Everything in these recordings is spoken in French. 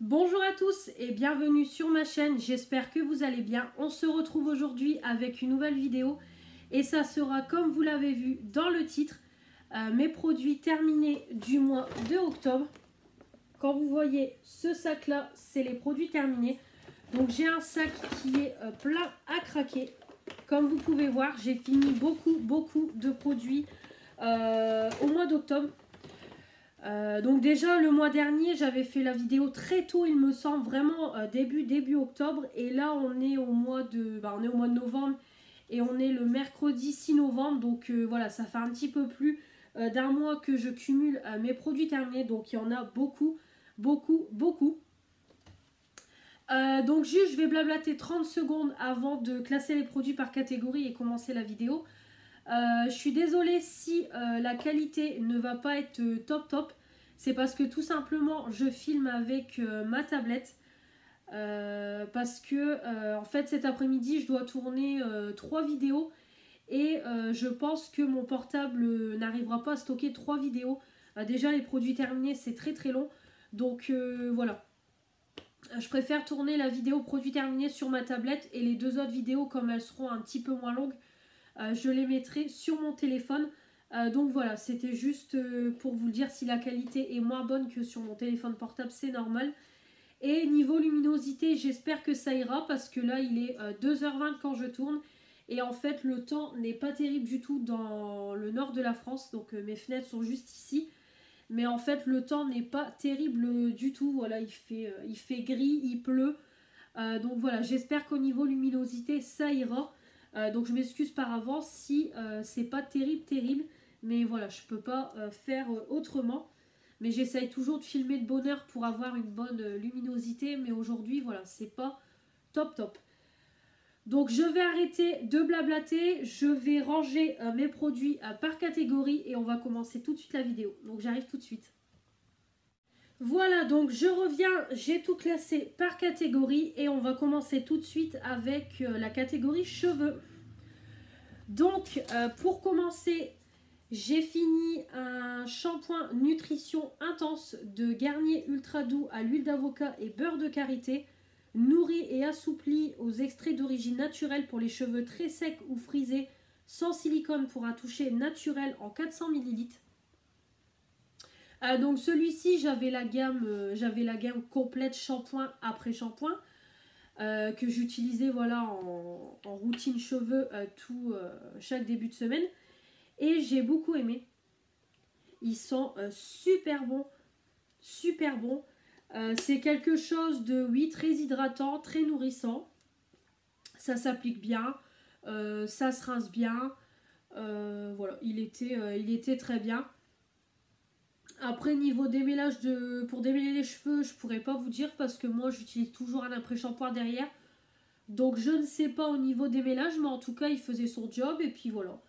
Bonjour à tous et bienvenue sur ma chaîne, j'espère que vous allez bien. On se retrouve aujourd'hui avec une nouvelle vidéo et ça sera, comme vous l'avez vu dans le titre, mes produits terminés du mois de octobre. Quand vous voyez ce sac là, c'est les produits terminés. Donc j'ai un sac qui est plein à craquer. Comme vous pouvez voir, j'ai fini beaucoup de produits au mois d'octobre. Donc déjà le mois dernier j'avais fait la vidéo très tôt, il me semble, vraiment début octobre, et là on est au mois de novembre et on est le mercredi 6 novembre, donc voilà, ça fait un petit peu plus d'un mois que je cumule mes produits terminés, donc il y en a beaucoup. Donc juste je vais blablater 30 secondes avant de classer les produits par catégorie et commencer la vidéo. Je suis désolée si la qualité ne va pas être top. C'est parce que tout simplement je filme avec ma tablette. Parce que en fait cet après-midi je dois tourner 3 vidéos. Et je pense que mon portable n'arrivera pas à stocker 3 vidéos. Déjà les produits terminés c'est très long. Donc voilà. Je préfère tourner la vidéo produits terminés sur ma tablette. Et les deux autres vidéos, comme elles seront un petit peu moins longues, je les mettrai sur mon téléphone. Donc voilà, c'était juste pour vous le dire, si la qualité est moins bonne que sur mon téléphone portable, c'est normal. Et niveau luminosité, j'espère que ça ira parce que là, il est 2h20 quand je tourne. Et en fait, le temps n'est pas terrible du tout dans le nord de la France. Donc mes fenêtres sont juste ici. Mais en fait, le temps n'est pas terrible du tout. Voilà, il fait gris, il pleut. Donc voilà, j'espère qu'au niveau luminosité, ça ira. Donc je m'excuse par avance si c'est pas terrible, mais voilà, je peux pas faire autrement. Mais j'essaye toujours de filmer de bonne heure pour avoir une bonne luminosité, mais aujourd'hui voilà, c'est pas top. Donc je vais arrêter de blablater, je vais ranger mes produits par catégorie et on va commencer tout de suite la vidéo. Donc j'arrive tout de suite. Voilà, donc je reviens, j'ai tout classé par catégorie et on va commencer tout de suite avec la catégorie cheveux. Donc pour commencer, j'ai fini un shampoing nutrition intense de Garnier Ultra Doux à l'huile d'avocat et beurre de karité, nourri et assoupli aux extraits d'origine naturelle pour les cheveux très secs ou frisés, sans silicone pour un toucher naturel en 400 ml. Donc celui-ci, j'avais la gamme complète shampoing après shampoing que j'utilisais voilà, en routine cheveux chaque début de semaine. Et j'ai beaucoup aimé. Ils sont super bons. C'est quelque chose de, oui, très hydratant, très nourrissant. Ça s'applique bien. Ça se rince bien. Voilà, il était très bien. Après, niveau démêlage pour démêler les cheveux, je pourrais pas vous dire parce que moi j'utilise toujours un après-shampoing derrière. Donc je ne sais pas au niveau démêlage, mais en tout cas il faisait son job et puis voilà.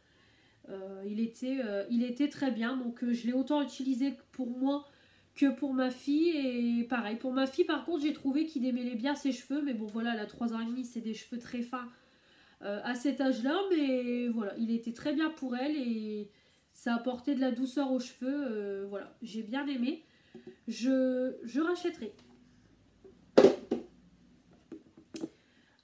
Il était très bien, donc je l'ai autant utilisé pour moi que pour ma fille. Et pareil, pour ma fille par contre j'ai trouvé qu'il démêlait bien ses cheveux, mais bon voilà, elle a 3 ans et demi, c'est des cheveux très fins à cet âge-là, mais voilà, il était très bien pour elle et ça apportait de la douceur aux cheveux. Voilà, j'ai bien aimé. Je rachèterai.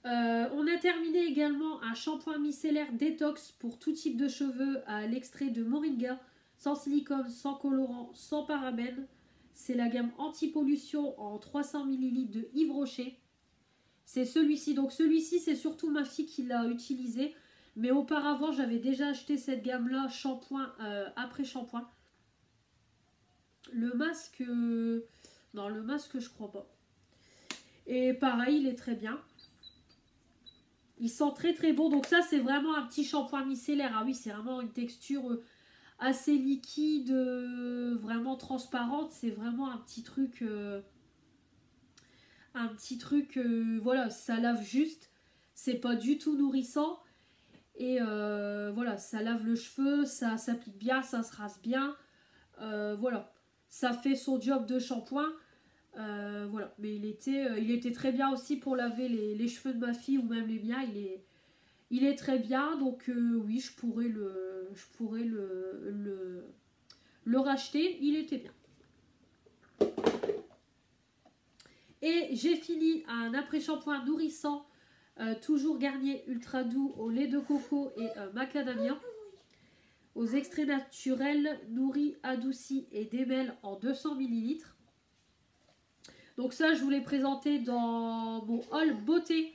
On a terminé également un shampoing micellaire détox pour tout type de cheveux à l'extrait de moringa, sans silicone, sans colorant, sans parabènes. C'est la gamme anti-pollution en 300 ml de Yves Rocher. C'est celui-ci. Donc celui-ci, c'est surtout ma fille qui l'a utilisé. Mais auparavant, j'avais déjà acheté cette gamme-là, shampoing après shampoing. Le masque... Non, le masque, je crois pas. Et pareil, il est très bien. Il sent très bon. Donc ça, c'est vraiment un petit shampoing micellaire. Ah oui, c'est vraiment une texture assez liquide, vraiment transparente. C'est vraiment un petit truc... voilà, ça lave juste. C'est pas du tout nourrissant. Et voilà, ça lave le cheveu, ça s'applique bien, ça se rase bien. Voilà, ça fait son job de shampoing. Voilà, mais il était très bien aussi pour laver les cheveux de ma fille ou même les miens. Il est très bien, donc oui, je pourrais le racheter. Il était bien. Et j'ai fini un après-shampoing nourrissant, toujours Garnier Ultra Doux au lait de coco et macadamia, aux extraits naturels, nourris, adoucis et démêlent en 200 ml. Donc ça, je vous l'ai présenté dans mon haul beauté.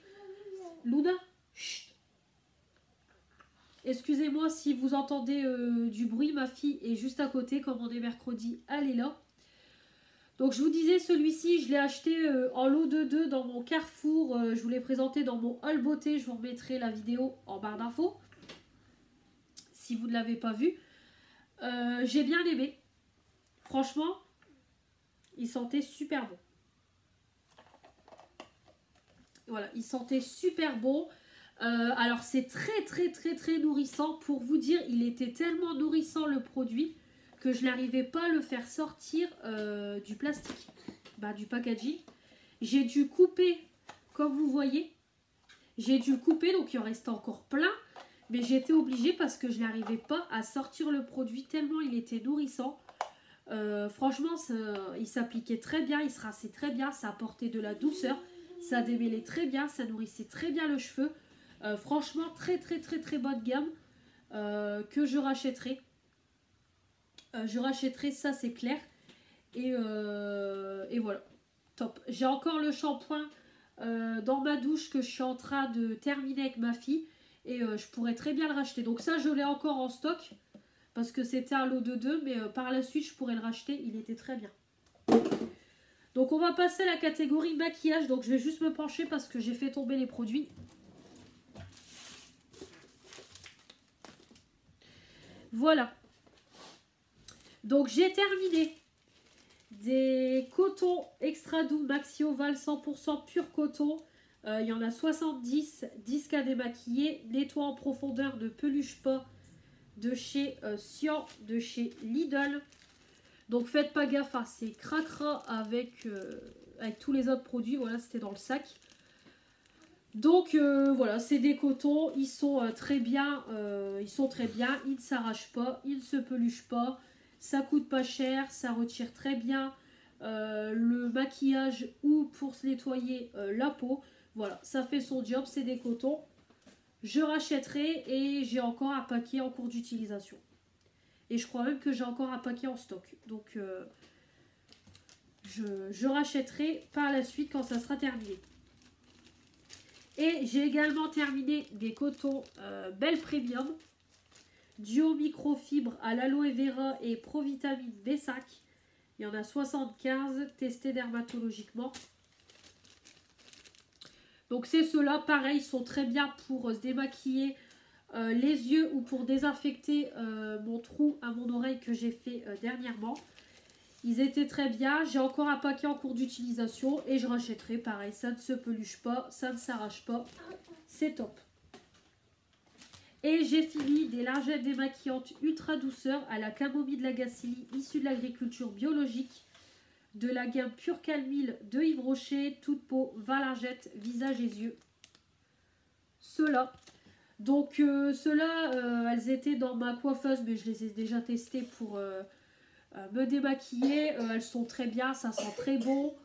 Luna, chut. Excusez-moi si vous entendez du bruit, ma fille est juste à côté, comme on est mercredi, elle est là. Donc je vous disais, celui-ci, je l'ai acheté en lot de 2 dans mon Carrefour. Je vous l'ai présenté dans mon haul beauté, je vous remettrai la vidéo en barre d'infos, si vous ne l'avez pas vu. J'ai bien aimé. Franchement, il sentait super bon. Voilà, il sentait super bon. Alors c'est très nourrissant. Pour vous dire, il était tellement nourrissant le produit que je n'arrivais pas à le faire sortir du plastique, du packaging. J'ai dû couper, comme vous voyez. J'ai dû couper, donc il en restait encore plein. Mais j'étais obligée parce que je n'arrivais pas à sortir le produit tellement il était nourrissant. Franchement, il s'appliquait très bien, il se rinçait très bien, ça apportait de la douceur. Ça démêlait très bien, ça nourrissait très bien le cheveu. Franchement, très bonne gamme que je rachèterai. Je rachèterai, ça c'est clair. Et voilà, top. J'ai encore le shampoing dans ma douche que je suis en train de terminer avec ma fille. Et je pourrais très bien le racheter. Donc ça, je l'ai encore en stock parce que c'était un lot de 2. Mais par la suite, je pourrais le racheter. Il était très bien. Donc on va passer à la catégorie maquillage. Donc je vais juste me pencher parce que j'ai fait tomber les produits. Voilà. Donc j'ai terminé des cotons extra doux Maxi Oval 100% pur coton. Il y en a 70, 10 à démaquiller. Nettoie en profondeur, ne peluche pas, de chez Sian, de chez Lidl. Donc faites pas gaffe, hein, c'est cracra avec tous les autres produits. Voilà, c'était dans le sac. Donc voilà, c'est des cotons, ils sont très bien, ils ne s'arrachent pas, ils ne se peluchent pas, ça coûte pas cher, ça retire très bien le maquillage ou pour se nettoyer la peau. Voilà, ça fait son job, c'est des cotons. Je rachèterai et j'ai encore un paquet en cours d'utilisation. Et je crois même que j'ai encore un paquet en stock. Donc je rachèterai par la suite quand ça sera terminé. Et j'ai également terminé des cotons Belle Premium, duo microfibre à l'aloe vera et provitamine B5. Il y en a 75 testés dermatologiquement. Donc c'est ceux-là, pareil, ils sont très bien pour se démaquiller les yeux ou pour désinfecter mon trou à mon oreille que j'ai fait dernièrement. Ils étaient très bien. J'ai encore un paquet en cours d'utilisation et je rachèterai. Pareil, ça ne se peluche pas, ça ne s'arrache pas. C'est top. Et j'ai fini des lingettes démaquillantes ultra douceur à la camomille de la Gacilly, issue de l'agriculture biologique, de la gamme Pure Calmille de Yves Rocher, toute peau, 20 lingettes, visage et yeux. Ceux-là. Donc ceux-là, elles étaient dans ma coiffeuse, mais je les ai déjà testées pour me démaquiller. Elles sont très bien, ça sent très bon.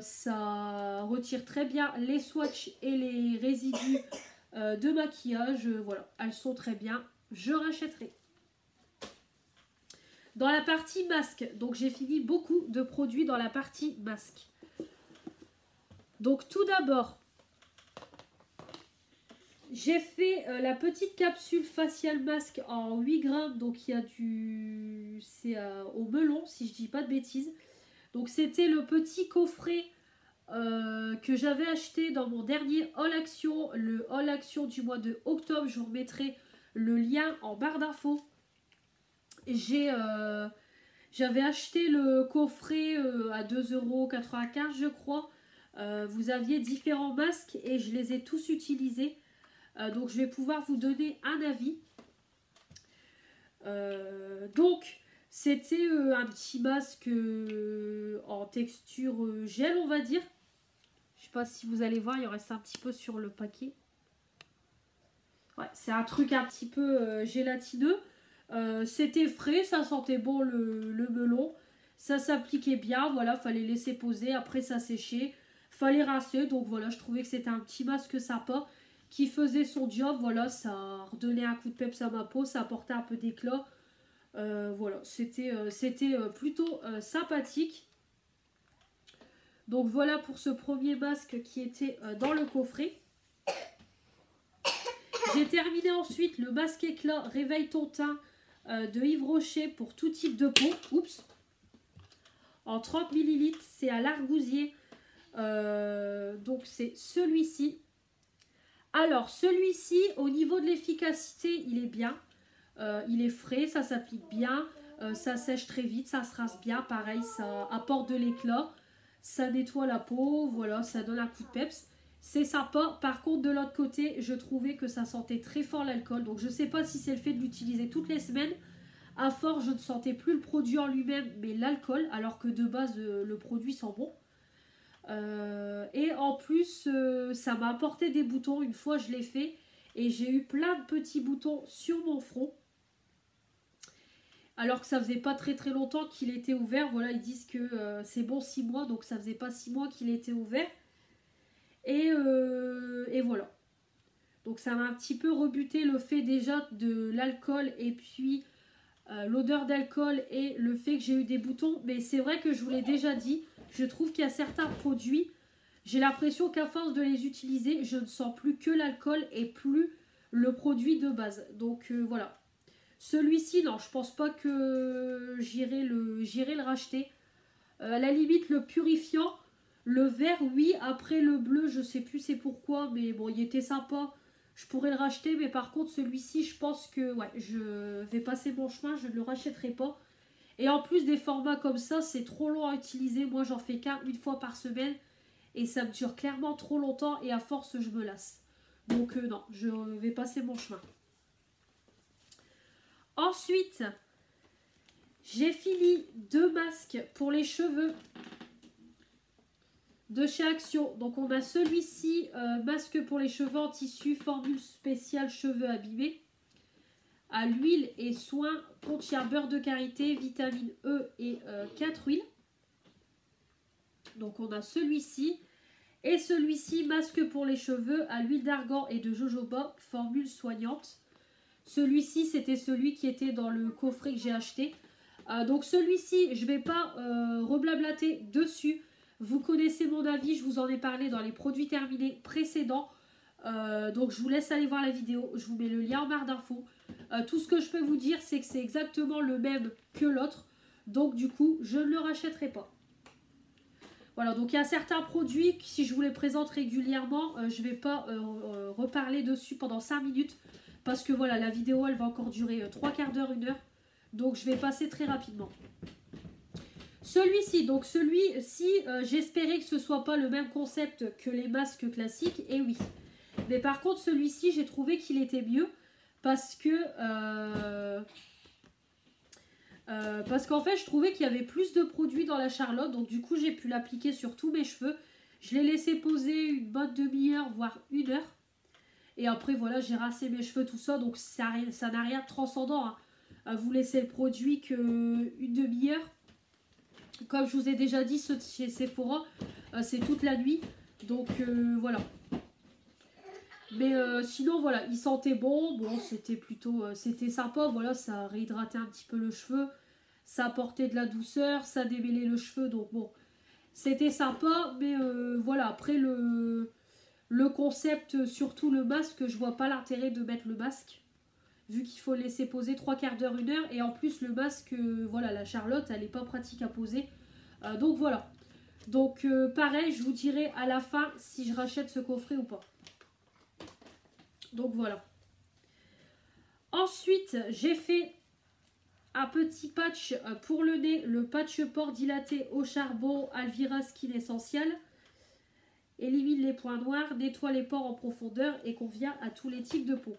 Ça retire très bien les swatchs et les résidus de maquillage. Voilà, elles sont très bien. Je rachèterai. Dans la partie masque, donc j'ai fini beaucoup de produits dans la partie masque. Donc tout d'abord, j'ai fait la petite capsule facial masque en 8 grammes. Donc il y a du... c'est au melon, si je dis pas de bêtises. Donc c'était le petit coffret que j'avais acheté dans mon dernier haul action. Le haul action du mois de octobre. Je vous remettrai le lien en barre d'infos. J'avais acheté le coffret à 2,95 € je crois. Vous aviez différents masques et je les ai tous utilisés. Donc je vais pouvoir vous donner un avis. Donc c'était un petit masque en texture gel, on va dire. Je sais pas si vous allez voir, il en reste un petit peu sur le paquet. Ouais, c'est un truc un petit peu gélatineux. C'était frais, ça sentait bon le melon. Ça s'appliquait bien, voilà, fallait laisser poser, après ça séchait, fallait rincer, donc voilà, je trouvais que c'était un petit masque sympa qui faisait son job, voilà, ça redonnait un coup de peps à ma peau, ça apportait un peu d'éclat, voilà, c'était plutôt sympathique. Donc voilà pour ce premier masque qui était dans le coffret. J'ai terminé ensuite le masque éclat Réveille ton teint de Yves Rocher pour tout type de peau. Oups. En 30 ml, c'est à l'argousier. Donc c'est celui-ci. Alors celui-ci, au niveau de l'efficacité, il est bien. Il est frais, ça s'applique bien. Ça sèche très vite, ça se rince bien. Pareil, ça apporte de l'éclat. Ça nettoie la peau, voilà, ça donne un coup de peps. C'est sympa. Par contre, de l'autre côté, je trouvais que ça sentait très fort l'alcool. Donc je ne sais pas si c'est le fait de l'utiliser toutes les semaines. À force, je ne sentais plus le produit en lui-même, mais l'alcool, alors que de base, le produit sent bon. Et en plus, ça m'a apporté des boutons. Une fois, je l'ai fait. Et j'ai eu plein de petits boutons sur mon front. Alors que ça faisait pas très très longtemps qu'il était ouvert. Voilà, ils disent que c'est bon 6 mois. Donc ça faisait pas 6 mois qu'il était ouvert. Et voilà. Donc ça m'a un petit peu rebuté le fait déjà de l'alcool et puis l'odeur d'alcool et le fait que j'ai eu des boutons. Mais c'est vrai que je vous l'ai déjà dit, je trouve qu'il y a certains produits, j'ai l'impression qu'à force de les utiliser, je ne sens plus que l'alcool et plus le produit de base. Donc voilà. Celui-ci, non, je pense pas que j'irai le racheter. À la limite, le purifiant, le vert, oui. Après, le bleu, je sais plus c'est pourquoi, mais bon, il était sympa. Je pourrais le racheter, mais par contre, celui-ci, je pense que ouais, je vais passer mon chemin, je ne le rachèterai pas. Et en plus, des formats comme ça, c'est trop long à utiliser. Moi, j'en fais qu'un une fois par semaine. Et ça me dure clairement trop longtemps. Et à force, je me lasse. Donc non, je vais passer mon chemin. Ensuite, j'ai fini 2 masques pour les cheveux de chez Action. Donc on a celui-ci, masque pour les cheveux en tissu, formule spéciale cheveux abîmés. À l'huile et soin, contient beurre de karité, vitamine E et 4 huiles. Donc on a celui-ci. Et celui-ci, masque pour les cheveux à l'huile d'argan et de jojoba, formule soignante. Celui-ci, c'était celui qui était dans le coffret que j'ai acheté. Donc celui-ci, je ne vais pas reblablater dessus. Vous connaissez mon avis, je vous en ai parlé dans les produits terminés précédents. Donc je vous laisse aller voir la vidéo, je vous mets le lien en barre d'infos. Tout ce que je peux vous dire, c'est que c'est exactement le même que l'autre. Donc du coup, je ne le rachèterai pas. Voilà, donc il y a certains produits, si je vous les présente régulièrement, je ne vais pas reparler dessus pendant 5 minutes. Parce que voilà, la vidéo, elle va encore durer 3 quarts d'heure, 1 heure. Donc je vais passer très rapidement. Celui-ci, donc celui-ci, j'espérais que ce ne soit pas le même concept que les masques classiques. Et oui. Mais par contre, celui-ci, j'ai trouvé qu'il était mieux. Parce qu'en fait, je trouvais qu'il y avait plus de produits dans la Charlotte. Donc du coup, j'ai pu l'appliquer sur tous mes cheveux. Je l'ai laissé poser une bonne demi-heure, voire 1 heure. Et après, voilà, j'ai rincé mes cheveux, tout ça. Donc ça n'a rien de transcendant. Hein. Vous laissez le produit qu'une demi-heure. Comme je vous ai déjà dit, ceux de chez Sephora, c'est toute la nuit. Donc voilà. Mais sinon, voilà, il sentait bon. Bon, c'était plutôt... c'était sympa, voilà, ça réhydratait un petit peu le cheveu. Ça apportait de la douceur, ça démêlait le cheveu. Donc bon, c'était sympa. Mais voilà, après le concept, surtout le masque, je vois pas l'intérêt de mettre le masque. Vu qu'il faut le laisser poser 3 quarts d'heure, 1 heure. Et en plus, le masque, voilà, la Charlotte, elle n'est pas pratique à poser. Donc voilà. Donc pareil, je vous dirai à la fin si je rachète ce coffret ou pas. Donc voilà. Ensuite, j'ai fait un petit patch pour le nez. Le patch port dilaté au charbon Alvira Skin Essential. Élimine les points noirs, nettoie les pores en profondeur et convient à tous les types de peau.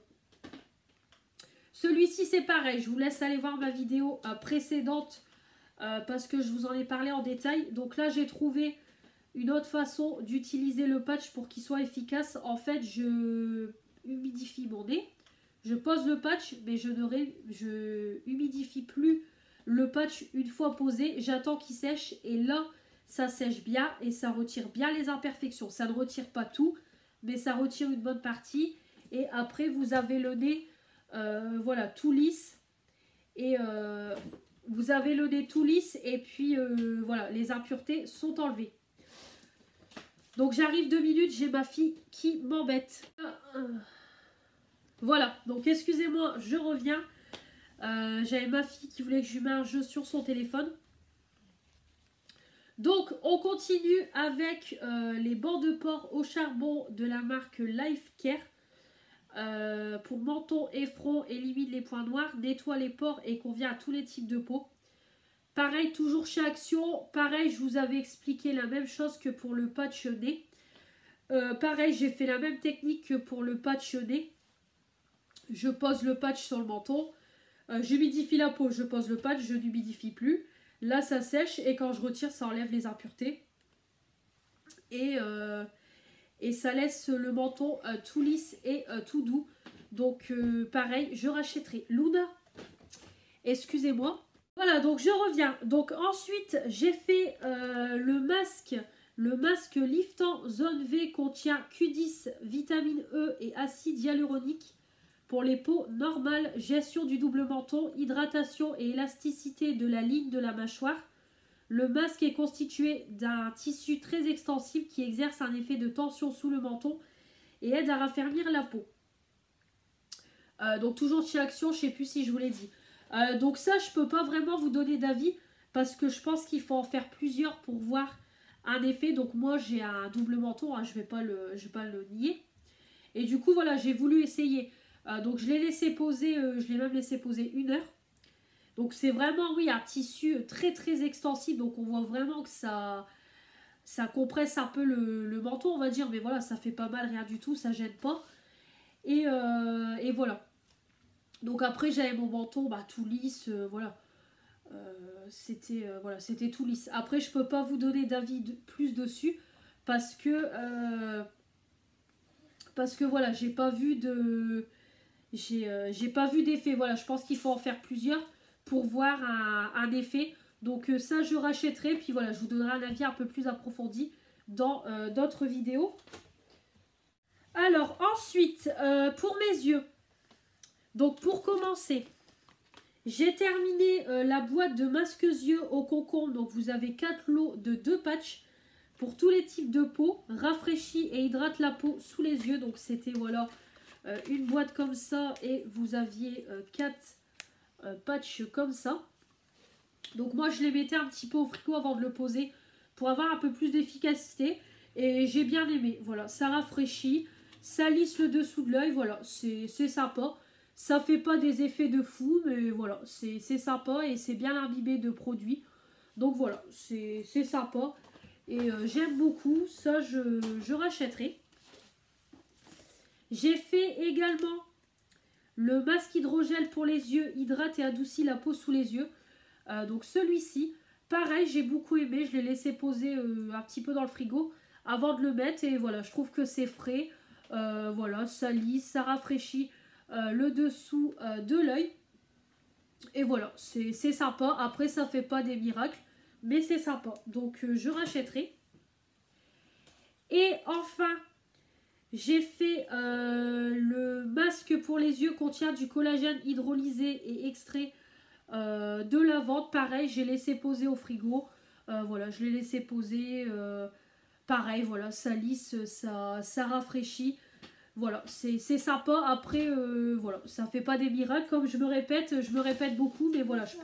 Celui-ci, c'est pareil. Je vous laisse aller voir ma vidéo précédente parce que je vous en ai parlé en détail. Donc là, j'ai trouvé une autre façon d'utiliser le patch pour qu'il soit efficace. En fait, je humidifie mon nez. Je pose le patch, mais je humidifie plus le patch, une fois posé, j'attends qu'il sèche et là, ça sèche bien et ça retire bien les imperfections. Ça ne retire pas tout, mais ça retire une bonne partie. Et après, vous avez le nez, voilà, tout lisse. Et vous avez le nez tout lisse et puis voilà, les impuretés sont enlevées. Donc j'arrive 2 minutes, j'ai ma fille qui m'embête. Voilà, donc excusez-moi, je reviens. J'avais ma fille qui voulait que je lui mette un jeu sur son téléphone. Donc on continue avec les bancs de porc au charbon de la marque Life Care. Pour menton et front, élimine les points noirs, nettoie les pores et convient à tous les types de peau. Pareil, toujours chez Action. Pareil, je vous avais expliqué la même chose que pour le patch nez. Pareil, j'ai fait la même technique que pour le patch nez. Je pose le patch sur le menton. J'humidifie la peau, je pose le patch, je n'humidifie plus. Là, ça sèche et quand je retire, ça enlève les impuretés. Et ça laisse le menton tout lisse et tout doux. Donc, pareil, je rachèterai. Luna, excusez-moi. Voilà, donc je reviens. Donc ensuite, j'ai fait le masque. Le masque liftant zone V contient Q10, vitamine E et acide hyaluronique pour les peaux normales, gestion du double menton, hydratation et élasticité de la ligne de la mâchoire. Le masque est constitué d'un tissu très extensible qui exerce un effet de tension sous le menton et aide à raffermir la peau. Donc toujours chez Action, je ne sais plus si je vous l'ai dit. Donc ça, je ne peux pas vraiment vous donner d'avis parce que je pense qu'il faut en faire plusieurs pour voir un effet. Donc moi, j'ai un double menton, hein, je ne vais pas le nier. Et du coup, voilà, j'ai voulu essayer. Donc je l'ai laissé poser, je l'ai même laissé poser 1 heure. Donc c'est vraiment, oui, un tissu très très extensible. Donc on voit vraiment que ça compresse un peu le menton, on va dire. Mais voilà, ça fait pas mal, rien du tout, ça gêne pas. Et voilà. Donc après, j'avais mon menton tout lisse, voilà. C'était tout lisse. Après, je peux pas vous donner d'avis plus dessus parce que voilà, j'ai pas vu d'effet. Voilà, je pense qu'il faut en faire plusieurs pour voir un effet. Donc ça, je rachèterai. Puis voilà, je vous donnerai un avis un peu plus approfondi dans d'autres vidéos. Alors ensuite, pour mes yeux. Donc pour commencer, j'ai terminé la boîte de masques yeux au concombre. Donc vous avez 4 lots de 2 patchs pour tous les types de peau. Rafraîchit et hydrate la peau sous les yeux. Donc c'était voilà une boîte comme ça et vous aviez 4 patchs comme ça. Donc moi je les mettais un petit peu au frigo avant de le poser pour avoir un peu plus d'efficacité. Et j'ai bien aimé. Voilà, ça rafraîchit, ça lisse le dessous de l'œil. Voilà, c'est sympa. Ça fait pas des effets de fou, mais voilà, c'est sympa et c'est bien imbibé de produits. Donc voilà, c'est sympa. Et j'aime beaucoup, ça je rachèterai. J'ai fait également le masque hydrogel pour les yeux, hydrate et adoucit la peau sous les yeux. Donc celui-ci, pareil, j'ai beaucoup aimé, je l'ai laissé poser un petit peu dans le frigo avant de le mettre. Et voilà, je trouve que c'est frais, voilà, ça lisse, ça rafraîchit le dessous de l'œil. Et voilà, c'est sympa. Après, ça fait pas des miracles, mais c'est sympa. Donc, je rachèterai. Et enfin, j'ai fait le masque pour les yeux contient du collagène hydrolysé et extrait de lavande. Pareil, j'ai laissé poser au frigo. Voilà, je l'ai laissé poser. Pareil, voilà, ça lisse, ça rafraîchit. Voilà, c'est sympa. Après, voilà, ça fait pas des miracles. Comme je me répète beaucoup, mais voilà, je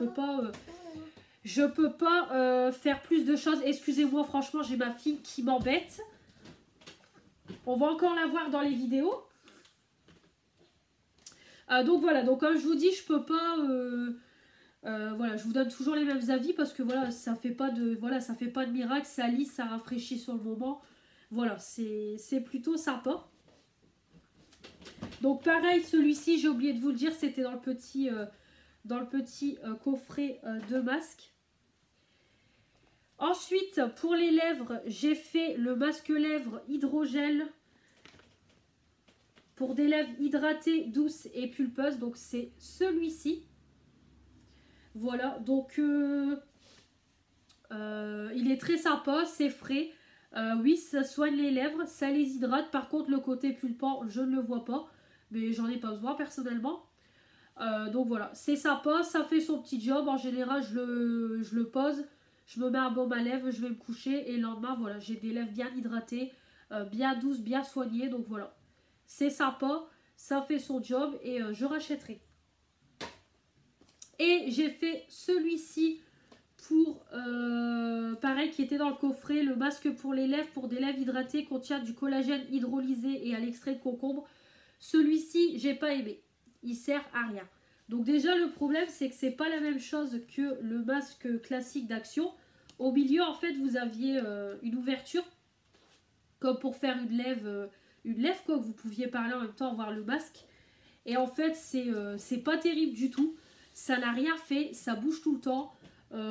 peux pas faire plus de choses. Excusez-moi, franchement, j'ai ma fille qui m'embête. On va encore la voir dans les vidéos. Donc voilà, donc comme je vous dis, je peux pas. Voilà, je vous donne toujours les mêmes avis parce que voilà, ça fait pas de miracle, ça lisse, ça rafraîchit sur le moment. Voilà, c'est plutôt sympa. Donc pareil, celui-ci, j'ai oublié de vous le dire, c'était dans le petit coffret de masque. Ensuite, pour les lèvres, j'ai fait le masque lèvres hydrogel pour des lèvres hydratées, douces et pulpeuses. Donc c'est celui-ci. Voilà, donc il est très sympa, c'est frais. Oui, ça soigne les lèvres, ça les hydrate. Par contre, le côté pulpant, je ne le vois pas. Mais j'en ai pas besoin personnellement. Donc voilà, c'est sympa, ça fait son petit job. En général, je le pose, je me mets un baume à lèvres, je vais me coucher. Et le lendemain, voilà, j'ai des lèvres bien hydratées, bien douces, bien soignées. Donc voilà, c'est sympa, ça fait son job et je rachèterai. Et j'ai fait celui-ci pour, pareil, qui était dans le coffret, le masque pour les lèvres, pour des lèvres hydratées, contient du collagène hydrolysé et à l'extrait de concombre. Celui-ci, j'ai pas aimé. Il sert à rien. Donc déjà, le problème, c'est que c'est pas la même chose que le masque classique d'Action. Au milieu, en fait, vous aviez une ouverture, comme pour faire une lèvre, quoi. Vous pouviez parler en même temps, voir le masque. Et en fait, c'est pas terrible du tout. Ça n'a rien fait, ça bouge tout le temps.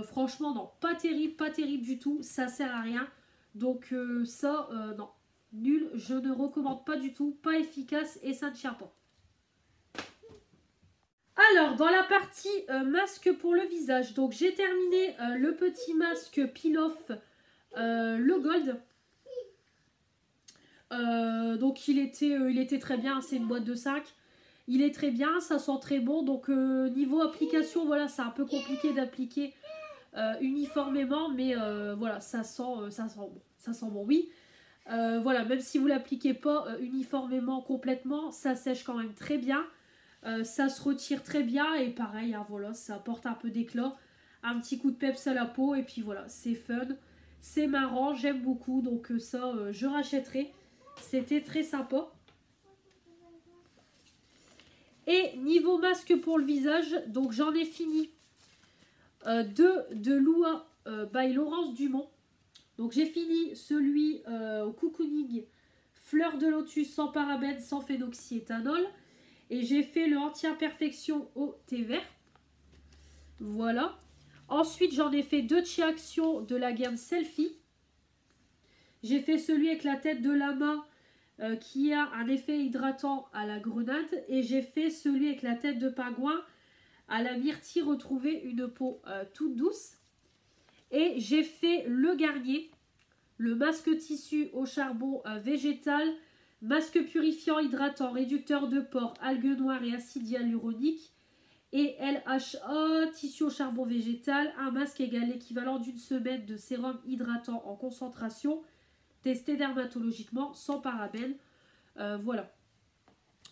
Franchement, non, pas terrible du tout. Ça sert à rien. Donc ça, non. Nul, je ne recommande pas du tout. Pas efficace et ça ne tient pas. Alors, dans la partie masque pour le visage, donc j'ai terminé le petit masque Peel-Off, le Gold. Donc il était très bien, c'est une boîte de 5. Il est très bien, ça sent très bon. Donc niveau application, voilà, c'est un peu compliqué d'appliquer uniformément, mais voilà, ça sent bon. Ça sent bon, oui. Voilà, même si vous l'appliquez pas uniformément, complètement, ça sèche quand même très bien. Ça se retire très bien et pareil, hein, voilà, ça apporte un peu d'éclat, un petit coup de peps à la peau et puis voilà, c'est fun, c'est marrant, j'aime beaucoup, donc ça, je rachèterai. C'était très sympa. Et niveau masque pour le visage, donc j'en ai fini deux de Lua by Laurence Dumont. Donc j'ai fini celui au cocooning fleur de lotus sans parabènes, sans phénoxyéthanol. Et j'ai fait le anti-imperfection au thé vert. Voilà. Ensuite, j'en ai fait deux chez Action de la gamme Selfie. J'ai fait celui avec la tête de lama qui a un effet hydratant à la grenade. Et j'ai fait celui avec la tête de pingouin à la myrtille, retrouver une peau toute douce. Et j'ai fait le Garnier, le masque tissu au charbon végétal, masque purifiant, hydratant, réducteur de pores, algues noires et acide hyaluronique. Et LHA, tissu au charbon végétal, un masque égal l'équivalent d'une semaine de sérum hydratant en concentration, testé dermatologiquement, sans parabènes. Voilà.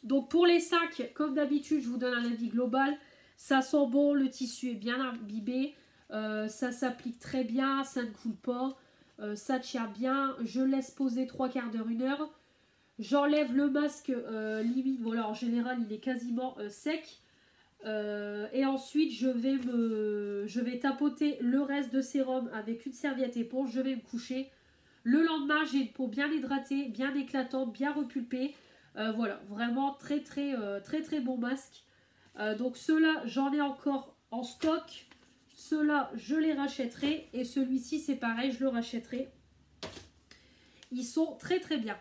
Donc pour les 5, comme d'habitude, je vous donne un avis global. Ça sent bon, le tissu est bien imbibé, ça s'applique très bien, ça ne coule pas, ça tient bien. Je laisse poser 3 quarts d'heure, 1 heure. J'enlève le masque limite, voilà, en général il est quasiment sec. Et ensuite je vais tapoter le reste de sérum avec une serviette éponge, je vais me coucher. Le lendemain j'ai une peau bien hydratée, bien éclatante, bien repulpée. Voilà, vraiment très bon masque. Donc ceux-là j'en ai encore en stock. Ceux-là je les rachèterai. Et celui-ci c'est pareil, je le rachèterai. Ils sont très bien.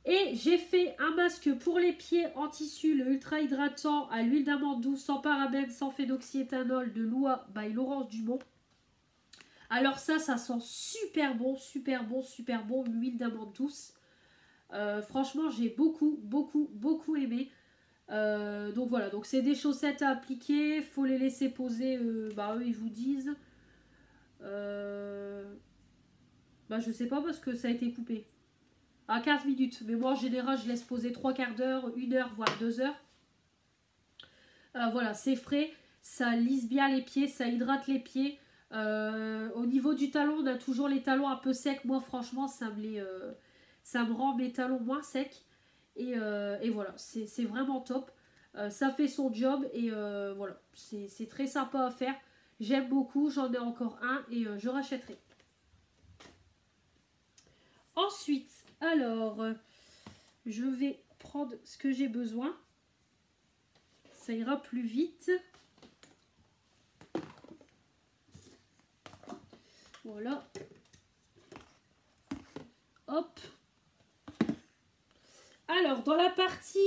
Et j'ai fait un masque pour les pieds en tissu, le ultra hydratant à l'huile d'amande douce, sans parabènes, sans phénoxyéthanol de Lua by Laurence Dumont. Alors ça sent super bon, l'huile d'amande douce. Franchement, j'ai beaucoup aimé. Donc voilà, donc c'est des chaussettes à appliquer, faut les laisser poser, eux ils vous disent. Je sais pas parce que ça a été coupé. À 15 minutes. Mais moi, en général, je laisse poser 3 quarts d'heure, 1 heure, voire 2 heures. Voilà, c'est frais. Ça lisse bien les pieds, ça hydrate les pieds. Au niveau du talon, on a toujours les talons un peu secs. Moi, franchement, ça me rend mes talons moins secs. Et voilà, c'est vraiment top. Ça fait son job. Et voilà, c'est très sympa à faire. J'aime beaucoup. J'en ai encore un et je rachèterai. Ensuite, alors, je vais prendre ce que j'ai besoin. Ça ira plus vite. Voilà. Hop. Alors, dans la partie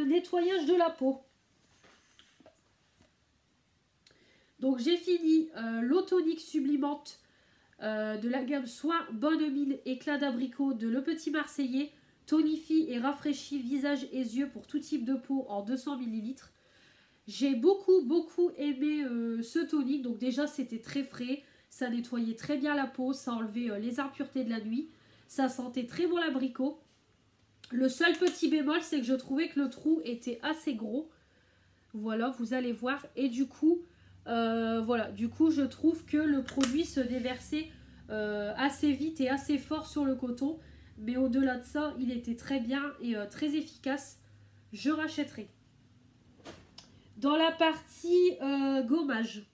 nettoyage de la peau. j'ai fini l'eau tonique sublimante de la gamme Soin Bonne Mine éclat d'abricot de Le Petit Marseillais. Tonifie et rafraîchit visage et yeux pour tout type de peau en 200 ml. J'ai beaucoup aimé ce tonique. Donc déjà c'était très frais, ça nettoyait très bien la peau, ça enlevait les impuretés de la nuit. Ça sentait très bon l'abricot. Le seul petit bémol, c'est que je trouvais que le trou était assez gros. Voilà, vous allez voir. Et du coup, voilà, du coup je trouve que le produit se déversait assez vite et assez fort sur le coton. Mais au-delà de ça, il était très bien et très efficace. Je rachèterai. Dans la partie gommage.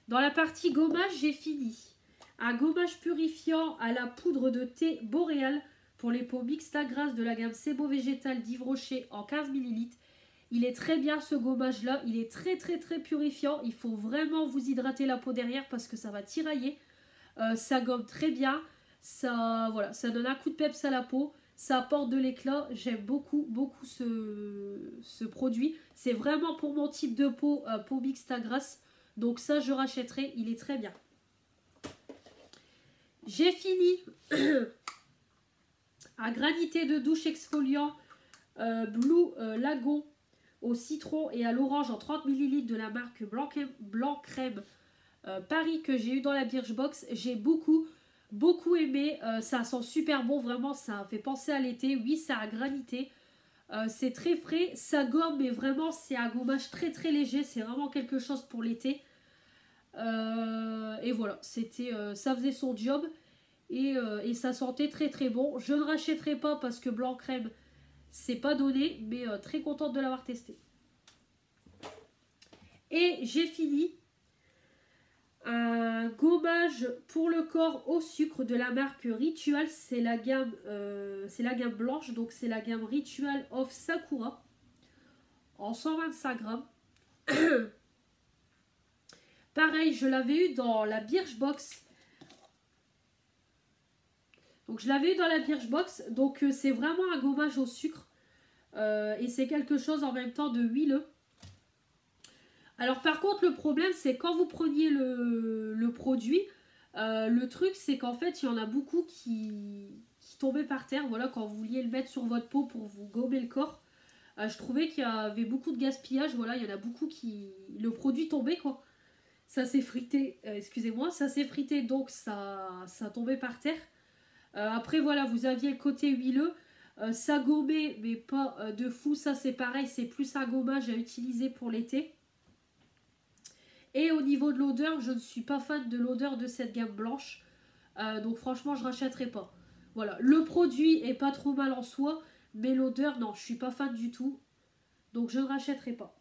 Dans la partie gommage, j'ai fini. Un gommage purifiant à la poudre de thé boréal pour les peaux mixtes à grasse de la gamme Sebo Végétal d'Yves Rocher en 15 ml. Il est très bien ce gommage là. Il est très purifiant. Il faut vraiment vous hydrater la peau derrière parce que ça va tirailler. Ça gomme très bien. Ça, voilà, ça donne un coup de peps à la peau, ça apporte de l'éclat. J'aime beaucoup ce produit. C'est vraiment pour mon type de peau, peau mixte à grasse. Donc ça, je rachèterai, il est très bien. J'ai fini un granité de douche exfoliant Blue Lagon au citron et à l'orange en 30 ml de la marque Blanc Crème Paris que j'ai eu dans la Birchbox. J'ai beaucoup aimé, ça sent super bon, vraiment ça fait penser à l'été. Oui, ça a granité, c'est très frais, ça gomme, mais vraiment c'est un gommage très léger, c'est vraiment quelque chose pour l'été. Et voilà, c'était, ça faisait son job et ça sentait très bon. Je ne rachèterai pas parce que Blanc Crème c'est pas donné, mais très contente de l'avoir testé. Et j'ai fini un gommage pour le corps au sucre de la marque Ritual, c'est la gamme blanche, donc c'est la gamme Ritual of Sakura en 125 grammes. Pareil, je l'avais eu dans la Birchbox. Donc je l'avais eu dans la Birchbox, donc c'est vraiment un gommage au sucre et c'est quelque chose en même temps de huileux. Alors par contre le problème c'est quand vous preniez le produit, le truc c'est qu'en fait il y en a beaucoup qui tombaient par terre, voilà, quand vous vouliez le mettre sur votre peau pour vous gommer le corps. Je trouvais qu'il y avait beaucoup de gaspillage, voilà, il y en a beaucoup qui... Le produit tombait quoi. Ça s'est frité, excusez-moi, ça s'est frité donc ça tombait par terre. Après voilà, vous aviez le côté huileux, ça gommait mais pas de fou, ça c'est pareil, c'est plus un gommage à utiliser pour l'été. Et au niveau de l'odeur, je ne suis pas fan de l'odeur de cette gamme blanche. Donc franchement, je ne rachèterai pas. Voilà, le produit est pas trop mal en soi. Mais l'odeur, non, je ne suis pas fan du tout. Donc je ne rachèterai pas.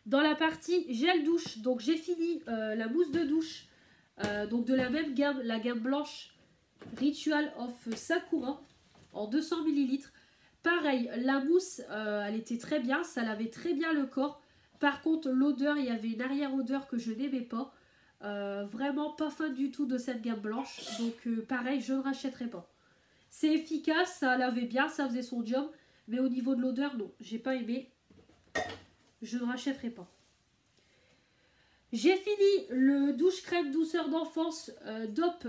Dans la partie gel douche, donc j'ai fini la mousse de douche. Donc de la même gamme, la gamme blanche Ritual of Sakura en 200 ml. Pareil, la mousse, elle était très bien. Ça lavait très bien le corps. Par contre, l'odeur, il y avait une arrière-odeur que je n'aimais pas. Vraiment pas fan du tout de cette gamme blanche. Donc pareil, je ne rachèterai pas. C'est efficace, ça lavait bien, ça faisait son job. Mais au niveau de l'odeur, non, j'ai pas aimé. Je ne rachèterai pas. J'ai fini le douche crème douceur d'enfance DOP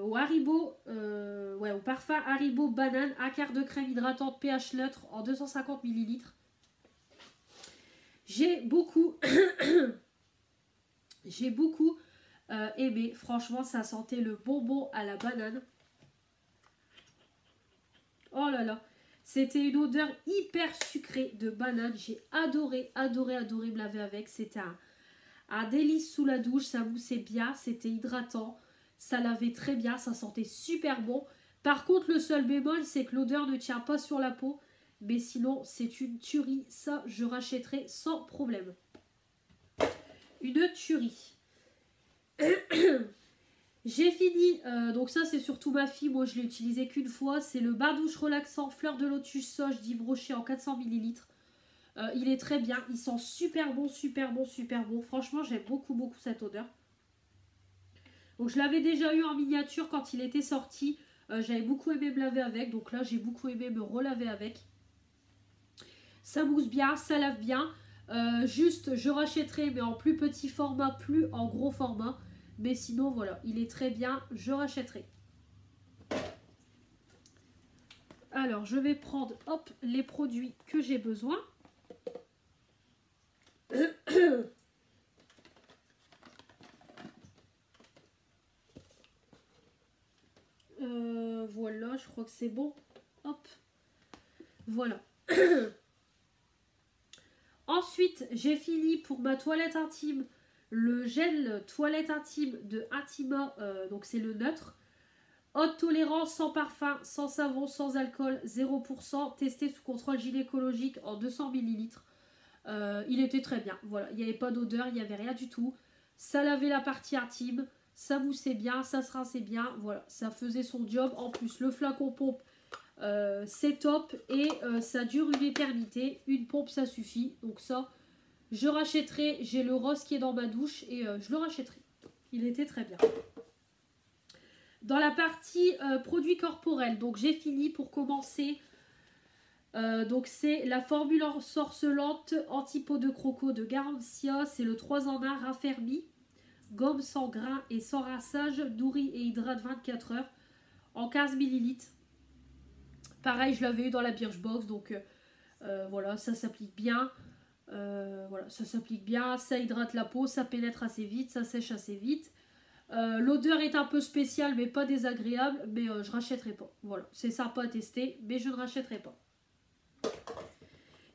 au Haribo, au parfum Haribo banane, un quart de crème hydratante pH neutre en 250 ml. J'ai beaucoup aimé. Franchement, ça sentait le bonbon à la banane. Oh là là. C'était une odeur hyper sucrée de banane. J'ai adoré me laver avec. C'était un délice sous la douche. Ça moussait bien. C'était hydratant. Ça lavait très bien. Ça sentait super bon. Par contre, le seul bémol, c'est que l'odeur ne tient pas sur la peau. Mais sinon, c'est une tuerie. Ça, je rachèterai sans problème. Une tuerie. J'ai fini. Donc ça, c'est surtout ma fille. Moi, je l'ai utilisé qu'une fois. C'est le bain douche relaxant fleur de lotus sauge d'Yves Rocher en 400 ml. Il est très bien. Il sent super bon. Franchement, j'aime beaucoup cette odeur. Donc, je l'avais déjà eu en miniature quand il était sorti. J'avais beaucoup aimé me laver avec. Donc là, j'ai beaucoup aimé me relaver avec. Ça mousse bien, ça lave bien. Juste, je rachèterai, mais en plus petit format, plus en gros format. Mais sinon, voilà, il est très bien, je rachèterai. Alors, je vais prendre, hop, les produits que j'ai besoin. Voilà, je crois que c'est bon. Hop, voilà. Ensuite, j'ai fini pour ma toilette intime le gel toilette intime de Intima, donc c'est le neutre. Haute tolérance, sans parfum, sans savon, sans alcool, 0%, testé sous contrôle gynécologique en 200 ml. Il était très bien, voilà, il n'y avait pas d'odeur, il n'y avait rien du tout. Ça lavait la partie intime, ça moussait bien, ça se rinçait bien, voilà, ça faisait son job. En plus, le flacon pompe, c'est top et ça dure une éternité. Une pompe, ça suffit, donc ça, je rachèterai. J'ai le rose qui est dans ma douche et je le rachèterai. Il était très bien. Dans la partie produits corporels, donc j'ai fini pour commencer. Donc c'est la formule ensorcelante anti-peau de croco de Garantia. C'est le 3 en 1 raffermi, gomme sans grain et sans rinçage, nourrit et hydrate 24 heures en 15 ml. Pareil, je l'avais eu dans la Birchbox, donc voilà, ça s'applique bien. Voilà, ça s'applique bien, ça hydrate la peau, ça pénètre assez vite, ça sèche assez vite. L'odeur est un peu spéciale mais pas désagréable, mais je rachèterai pas. Voilà, c'est sympa à tester, mais je ne rachèterai pas.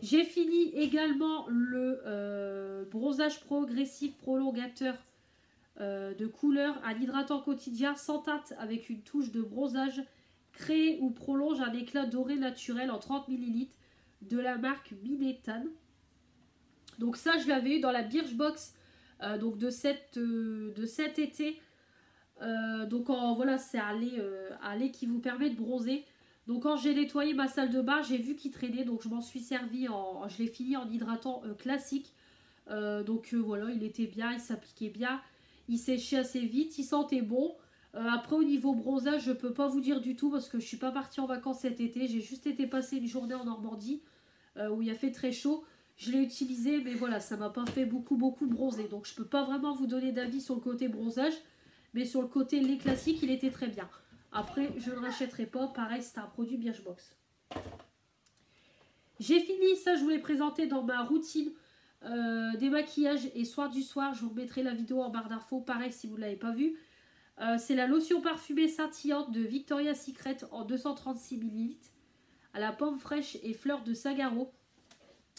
J'ai fini également le bronzage progressif prolongateur de couleur, un hydratant quotidien sans teinte avec une touche de bronzage, crée ou prolonge un éclat doré naturel en 30 ml de la marque Minétane. Donc ça, je l'avais eu dans la Birchbox donc de cet été. Donc voilà, c'est un lait qui vous permet de bronzer. Donc quand j'ai nettoyé ma salle de bain, j'ai vu qu'il traînait, donc je m'en suis servi, je l'ai fini en hydratant classique. Donc voilà, il était bien, il s'appliquait bien, il séchait assez vite, il sentait bon. Après au niveau bronzage, je peux pas vous dire du tout parce que je suis pas partie en vacances cet été. J'ai juste été passer une journée en Normandie où il a fait très chaud. Je l'ai utilisé, mais voilà, ça m'a pas fait beaucoup bronzer. Donc je peux pas vraiment vous donner d'avis sur le côté bronzage, mais sur le côté lait classique, il était très bien. Après, je ne rachèterai pas. Pareil, c'est un produit Birchbox. J'ai fini, ça je vous l'ai présenté dans ma routine des maquillages et soir du soir. Je vous remettrai la vidéo en barre d'infos, pareil si vous ne l'avez pas vue. C'est la lotion parfumée scintillante de Victoria's Secret en 236 ml à la pomme fraîche et fleurs de sagaro.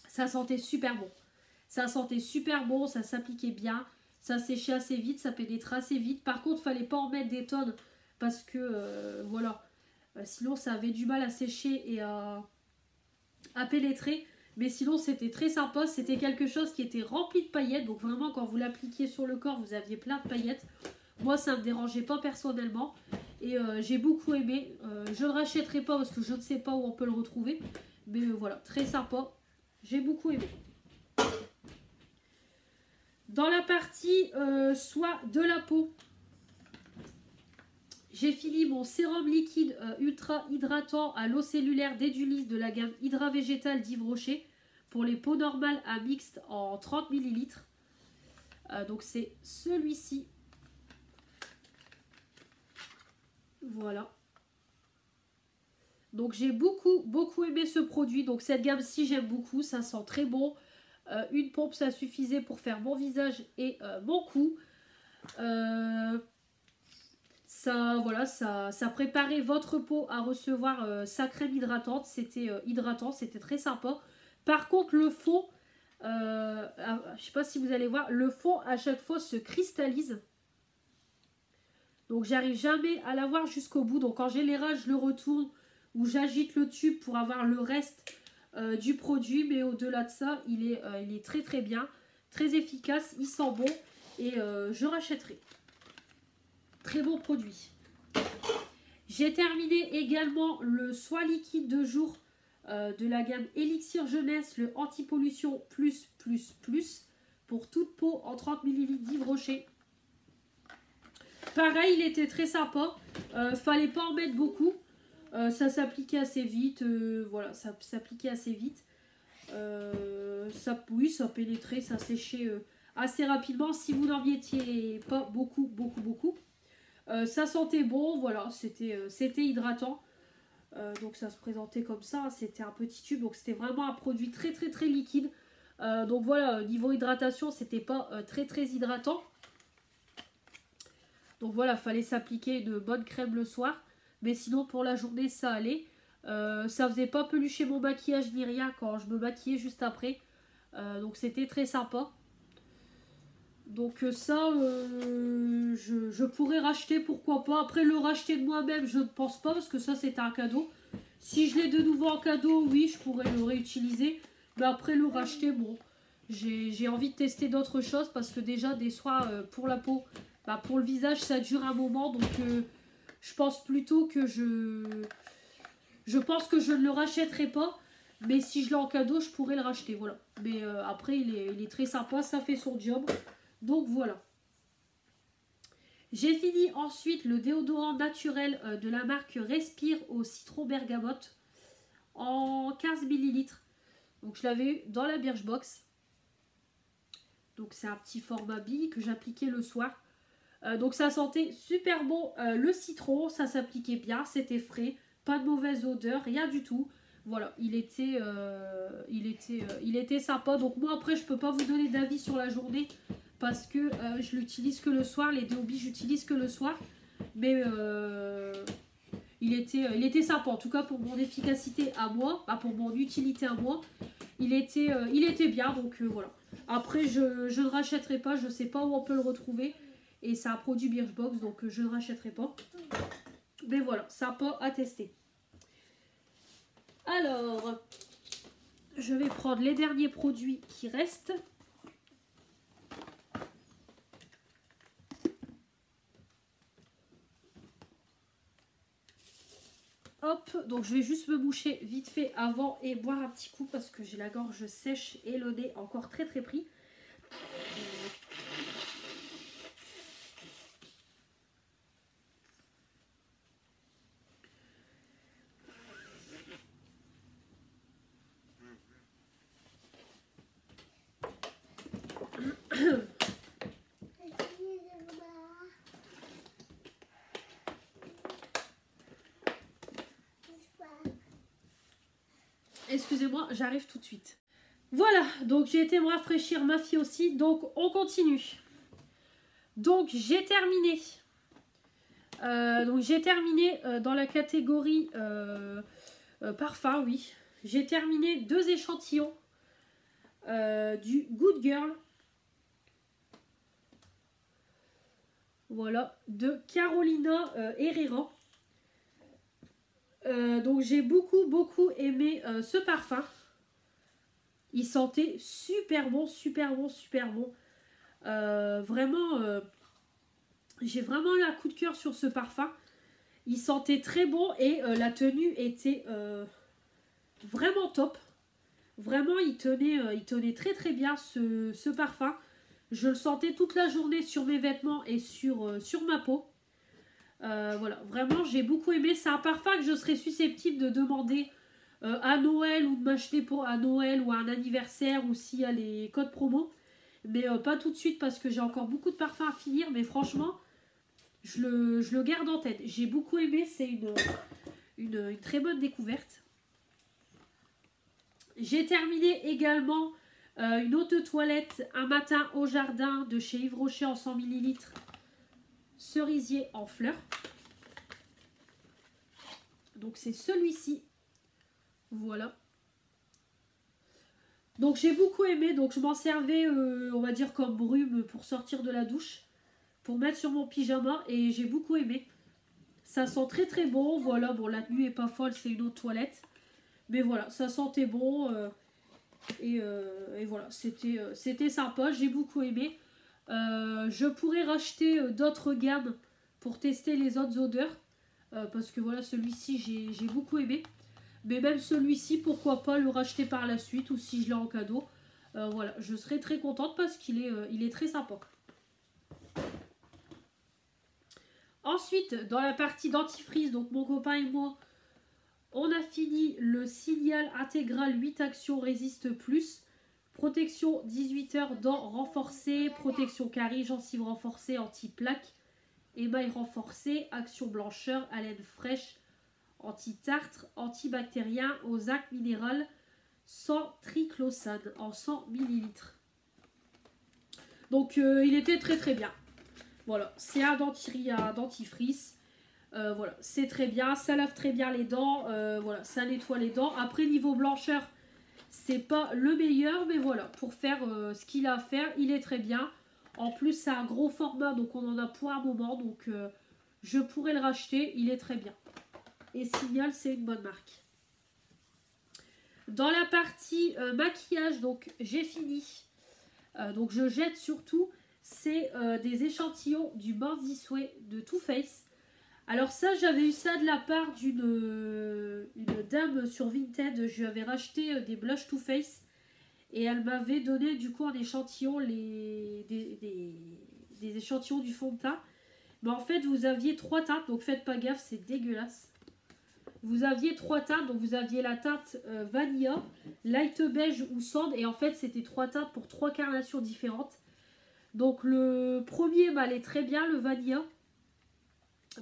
Ça sentait super bon. Ça sentait super bon, ça s'appliquait bien, ça séchait assez vite, ça pénétrait assez vite. Par contre, il ne fallait pas en mettre des tonnes parce que voilà, sinon ça avait du mal à sécher et à pénétrer. Mais sinon c'était très sympa, c'était quelque chose qui était rempli de paillettes. Donc vraiment quand vous l'appliquiez sur le corps, vous aviez plein de paillettes. Moi ça ne me dérangeait pas personnellement et j'ai beaucoup aimé. Je ne rachèterai pas parce que je ne sais pas où on peut le retrouver. Mais voilà, très sympa, j'ai beaucoup aimé. Dans la partie soin de la peau, j'ai fini mon sérum liquide ultra hydratant à l'eau cellulaire d'Edulis de la gamme Hydra Végétal d'Yves Rocher pour les peaux normales à mixte en 30 ml. Donc c'est celui-ci. Voilà. Donc j'ai beaucoup aimé ce produit. Donc cette gamme-ci j'aime beaucoup, ça sent très bon. Une pompe ça suffisait pour faire mon visage et mon cou. Ça préparait votre peau à recevoir sa crème hydratante. C'était hydratant, c'était très sympa. Par contre, le fond, je sais pas si vous allez voir, le fond à chaque fois se cristallise. Donc, j'arrive jamais à l'avoir jusqu'au bout. Donc, en général, je le retourne ou j'agite le tube pour avoir le reste du produit. Mais au-delà de ça, il est très bien, très efficace, il sent bon et je rachèterai. Très bon produit. J'ai terminé également le soin liquide de jour de la gamme Elixir Jeunesse, le anti-pollution plus pour toute peau en 30 ml d'Yves Rocher. Pareil, il était très sympa. Fallait pas en mettre beaucoup. Ça s'appliquait assez vite. Voilà, ça s'appliquait assez vite. Oui, ça pénétrait, ça séchait assez rapidement. Si vous n'en mettiez pas beaucoup, ça sentait bon, voilà, c'était hydratant. Donc ça se présentait comme ça, c'était un petit tube, donc c'était vraiment un produit très très très liquide. Donc voilà, niveau hydratation, c'était pas très très hydratant. Donc voilà, fallait s'appliquer une bonne crème le soir. Mais sinon, pour la journée, ça allait. Ça faisait pas pelucher mon maquillage ni rien quand je me maquillais juste après. Donc c'était très sympa. Donc ça, je pourrais racheter, pourquoi pas. Après, le racheter de moi-même, je ne pense pas, parce que ça, c'est un cadeau. Si je l'ai de nouveau en cadeau, oui, je pourrais le réutiliser. Mais après, le racheter, bon, j'ai envie de tester d'autres choses, parce que déjà, des soins pour la peau, bah, pour le visage, ça dure un moment. Donc, je pense plutôt que je pense que je ne le rachèterai pas. Mais si je l'ai en cadeau, je pourrais le racheter, voilà. Mais après, il est très sympa, ça fait son job. Donc voilà. J'ai fini ensuite le déodorant naturel de la marque Respire au citron bergamote en 15 millilitres. Donc je l'avais eu dans la Birchbox. Donc c'est un petit format bille que j'appliquais le soir. Donc ça sentait super bon le citron, ça s'appliquait bien, c'était frais, pas de mauvaise odeur, rien du tout. Voilà, il était sympa. Donc moi après je peux pas vous donner d'avis sur la journée parce que je l'utilise que le soir. Les déobis j'utilise que le soir. Mais il était sympa. En tout cas pour mon efficacité à moi, pour mon utilité à moi, il était bien. Donc voilà. Après je ne rachèterai pas, je sais pas où on peut le retrouver. Et c'est un produit Birchbox, donc je ne rachèterai pas. Mais voilà, sympa à tester. Alors, je vais prendre les derniers produits qui restent. Hop, donc je vais juste me moucher vite fait avant et boire un petit coup parce que j'ai la gorge sèche et le nez encore très très pris. Excusez-moi, j'arrive tout de suite. Voilà, donc j'ai été me rafraîchir, ma fille aussi, donc on continue. Donc j'ai terminé. Dans la catégorie parfum, oui. J'ai terminé 2 échantillons du Good Girl. Voilà, de Carolina Herrera. Donc j'ai beaucoup aimé ce parfum. Il sentait super bon. Vraiment, j'ai eu un coup de cœur sur ce parfum. Il sentait très bon et la tenue était vraiment top. Vraiment, il tenait très bien ce parfum. Je le sentais toute la journée sur mes vêtements et sur ma peau. Voilà, vraiment, j'ai beaucoup aimé. C'est un parfum que je serais susceptible de demander à Noël ou de m'acheter à Noël ou à un anniversaire ou s'il y a les codes promo. Mais pas tout de suite parce que j'ai encore beaucoup de parfums à finir. Mais franchement, je le garde en tête. J'ai beaucoup aimé. C'est une très bonne découverte. J'ai terminé également une eau de toilette un matin au jardin de chez Yves Rocher en 100 ml. Cerisier en fleurs. Donc c'est celui-ci. Voilà. Donc j'ai beaucoup aimé. Donc je m'en servais, on va dire comme brume pour sortir de la douche. Pour mettre sur mon pyjama. Et j'ai beaucoup aimé. Ça sent très bon. Voilà, bon la tenue est pas folle. C'est une eau de toilette. Mais voilà, ça sentait bon. Et voilà, c'était sympa. J'ai beaucoup aimé. Je pourrais racheter d'autres gammes pour tester les autres odeurs. Parce que voilà, celui-ci, j'ai beaucoup aimé. Mais même celui-ci, pourquoi pas le racheter par la suite ou si je l'ai en cadeau. Voilà, je serais très contente parce qu'il est très sympa. Ensuite, dans la partie dentifrice, donc mon copain et moi, On a fini le signal intégral 8 actions résiste plus. Protection 18 heures, dents renforcées, protection carie, gencive renforcée, anti-plaque, émail renforcé, action blancheur, haleine fraîche, anti-tartre, antibactérien, osac minéral, sans triclosane en 100 ml. Donc il était très très bien. Voilà, c'est un dentifrice. Voilà, c'est très bien, ça lave très bien les dents, voilà, ça nettoie les dents. Après, niveau blancheur, c'est pas le meilleur, mais voilà, pour faire ce qu'il a à faire, il est très bien. En plus, c'est un gros format, donc on en a pour un moment, donc je pourrais le racheter, il est très bien. Et Signal, c'est une bonne marque. Dans la partie maquillage, donc j'ai fini. Donc je jette surtout, c'est des échantillons du Born This Way de Too Faced. Alors ça, j'avais eu ça de la part d'une dame sur Vinted. Je lui avais racheté des blushs Too Faced et elle m'avait donné du coup un échantillon, des échantillons du fond de teint. Mais en fait, vous aviez 3 teintes, donc faites pas gaffe, c'est dégueulasse. Vous aviez 3 teintes, donc vous aviez la teinte Vanilla, Light Beige ou Sand, et en fait, c'était 3 teintes pour 3 carnations différentes. Donc le premier m'allait très bien, le Vanilla.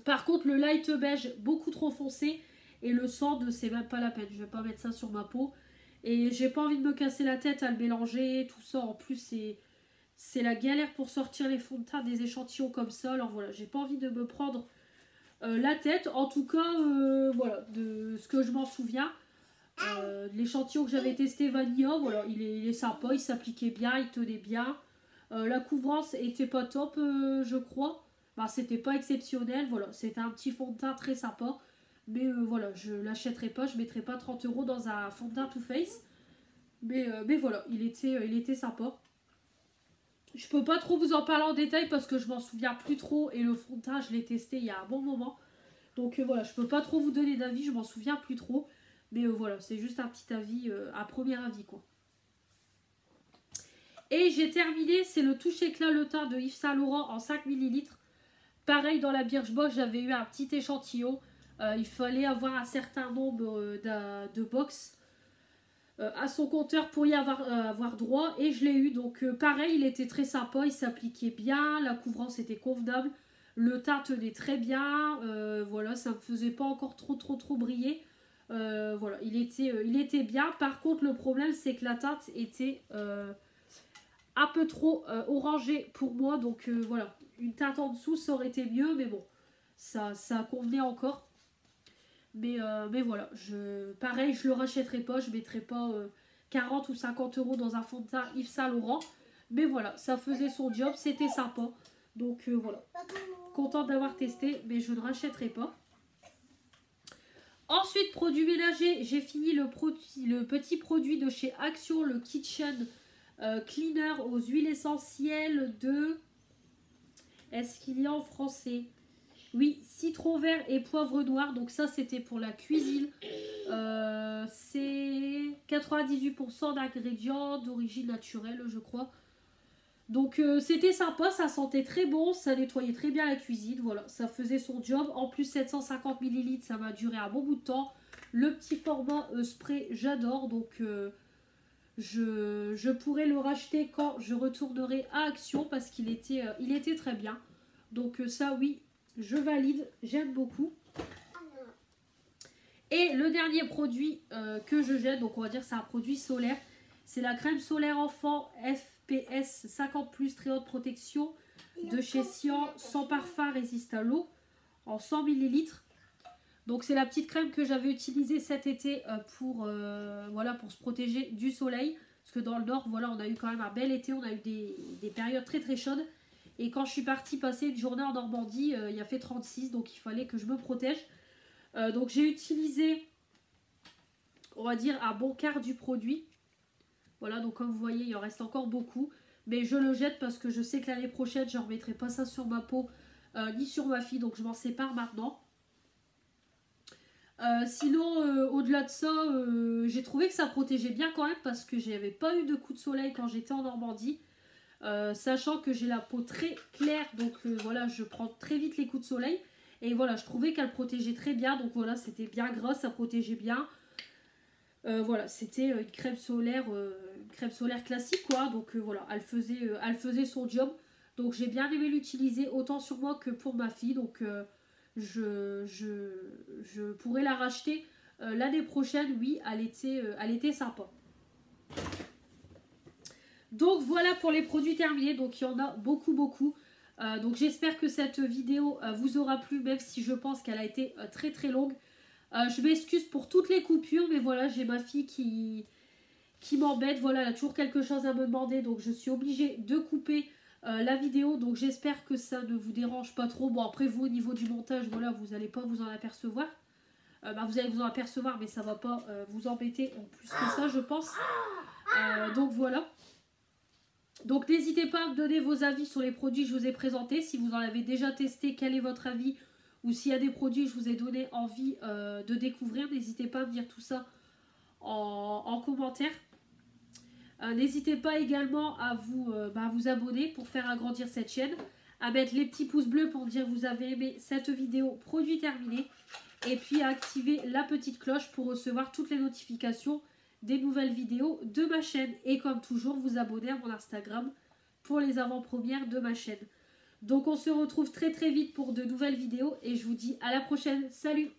Par contre, le light beige, beaucoup trop foncé. Et le sand, c'est même pas la peine. Je vais pas mettre ça sur ma peau. Et j'ai pas envie de me casser la tête à le mélanger. Tout ça, en plus, c'est la galère pour sortir les fonds de teint des échantillons comme ça. Alors voilà, j'ai pas envie de me prendre la tête. En tout cas, voilà, de ce que je m'en souviens. L'échantillon que j'avais testé Vanilla, voilà, il est sympa. Il s'appliquait bien, il tenait bien. La couvrance était pas top, je crois. Bah, c'était pas exceptionnel, voilà, c'était un petit fond de teint très sympa. Mais voilà, je l'achèterai pas, je mettrai pas 30 € dans un fond de teint Too Faced. Mais voilà, il était sympa. Je peux pas trop vous en parler en détail parce que je m'en souviens plus trop. Et le fond de teint, je l'ai testé il y a un bon moment. Donc voilà, je peux pas trop vous donner d'avis, je m'en souviens plus trop. Mais voilà, c'est juste un petit avis, un premier avis quoi. Et j'ai terminé, c'est le touche éclat le teint de Yves Saint Laurent en 5 ml. Pareil, dans la Birchbox, j'avais eu un petit échantillon. Il fallait avoir un certain nombre de box à son compteur pour y avoir droit. Et je l'ai eu. Donc pareil, il était très sympa. Il s'appliquait bien. La couvrance était convenable. Le teint tenait très bien. Voilà, ça ne me faisait pas encore trop briller. Voilà, il était bien. Par contre, le problème, c'est que la teinte était un peu trop orangée pour moi. Donc voilà, une teinte en dessous, ça aurait été mieux. Mais bon, ça convenait encore. Mais voilà, pareil, je le rachèterai pas. Je mettrai pas 40 ou 50 € dans un fond de teint Yves Saint Laurent. Mais voilà, ça faisait son job, c'était sympa. Donc voilà, contente d'avoir testé, mais je ne rachèterai pas. Ensuite, produit ménager, j'ai fini le petit produit de chez Action, le Kitchen Cleaner aux huiles essentielles de... Est-ce qu'il y a en français? Oui, citron vert et poivre noir. Donc ça, c'était pour la cuisine. C'est 98% d'ingrédients d'origine naturelle, je crois. Donc c'était sympa, ça sentait très bon, ça nettoyait très bien la cuisine. Voilà, ça faisait son job. En plus, 750 ml, ça m'a duré un bon bout de temps. Le petit format spray, j'adore. Donc je pourrais le racheter quand je retournerai à Action parce qu'il était très bien. Donc ça, oui, je valide, j'aime beaucoup. Et le dernier produit que je jette, donc on va dire c'est un produit solaire, c'est la crème solaire enfant FPS 50+, très haute protection de chez Sian, sans parfum, résiste à l'eau, en 100 ml. Donc c'est la petite crème que j'avais utilisée cet été voilà, pour se protéger du soleil. Parce que dans le nord, voilà, on a eu quand même un bel été, on a eu des périodes très très chaudes. Et quand je suis partie passer une journée en Normandie, il a fait 36, donc il fallait que je me protège. Donc j'ai utilisé, on va dire, un bon quart du produit. Voilà, donc comme vous voyez, il en reste encore beaucoup. Mais je le jette parce que je sais que l'année prochaine, je ne remettrai pas ça sur ma peau, ni sur ma fille. Donc je m'en sépare maintenant. Sinon, au-delà de ça, j'ai trouvé que ça protégeait bien quand même parce que j'avais pas eu de coup de soleil quand j'étais en Normandie. Sachant que j'ai la peau très claire, donc voilà, je prends très vite les coups de soleil. Et voilà, je trouvais qu'elle protégeait très bien. Donc voilà, c'était bien gras, ça protégeait bien. Voilà, c'était une crème solaire classique quoi. Donc voilà, elle faisait son job. Donc j'ai bien aimé l'utiliser autant sur moi que pour ma fille. Donc je pourrais la racheter l'année prochaine. Oui, elle était sympa. Donc voilà pour les produits terminés. Donc il y en a beaucoup beaucoup. Donc j'espère que cette vidéo vous aura plu, même si je pense qu'elle a été très très longue. Je m'excuse pour toutes les coupures, mais voilà, j'ai ma fille qui m'embête. Voilà, elle a toujours quelque chose à me demander, donc je suis obligée de couper la vidéo. Donc j'espère que ça ne vous dérange pas trop. Bon, après vous, au niveau du montage, voilà, vous n'allez pas vous en apercevoir. Vous allez vous en apercevoir, mais ça va pas vous embêter en plus que ça, je pense. Donc voilà. Donc n'hésitez pas à me donner vos avis sur les produits que je vous ai présentés. Si vous en avez déjà testé, quel est votre avis? Ou s'il y a des produits que je vous ai donné envie de découvrir, n'hésitez pas à me dire tout ça en commentaire. N'hésitez pas également à vous abonner pour faire agrandir cette chaîne. À mettre les petits pouces bleus pour dire que vous avez aimé cette vidéo produit terminé. Et puis à activer la petite cloche pour recevoir toutes les notifications des nouvelles vidéos de ma chaîne. Et comme toujours, vous abonner à mon Instagram pour les avant-premières de ma chaîne. Donc on se retrouve très très vite pour de nouvelles vidéos et je vous dis à la prochaine. Salut!